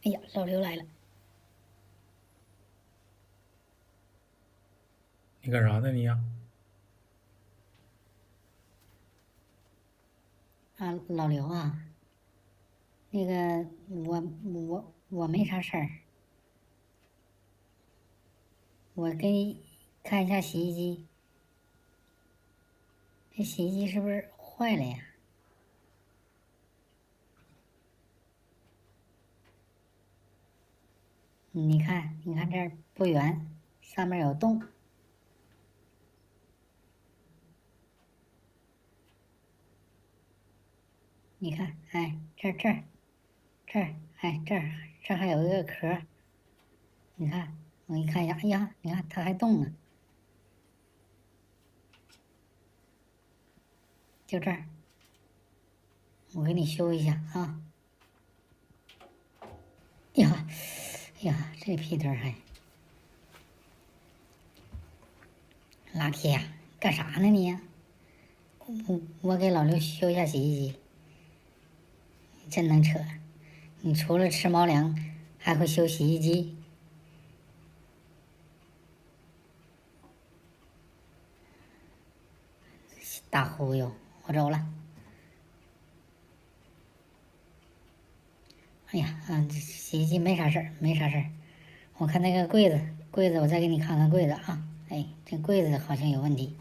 哎呀，老刘来了。你干啥呢你呀？啊，老刘啊，那个我没啥事儿，我给你看一下洗衣机，这洗衣机是不是坏了呀？你看，你看这儿不圆，上面有洞。你看，哎，这儿，哎，这还有一个壳儿。你看，我一看一下，哎呀，你看它还动呢，就这儿，我给你修一下啊。呀，呀，这屁墩儿还拉铁呀，干啥呢你？我给老刘修一下洗衣机，真能扯！你除了吃猫粮，还会修洗衣机，大忽悠！我走了。哎呀，这洗衣机没啥事儿，没啥事儿。我看那个柜子，我再给你看看柜子啊。哎，这柜子好像有问题。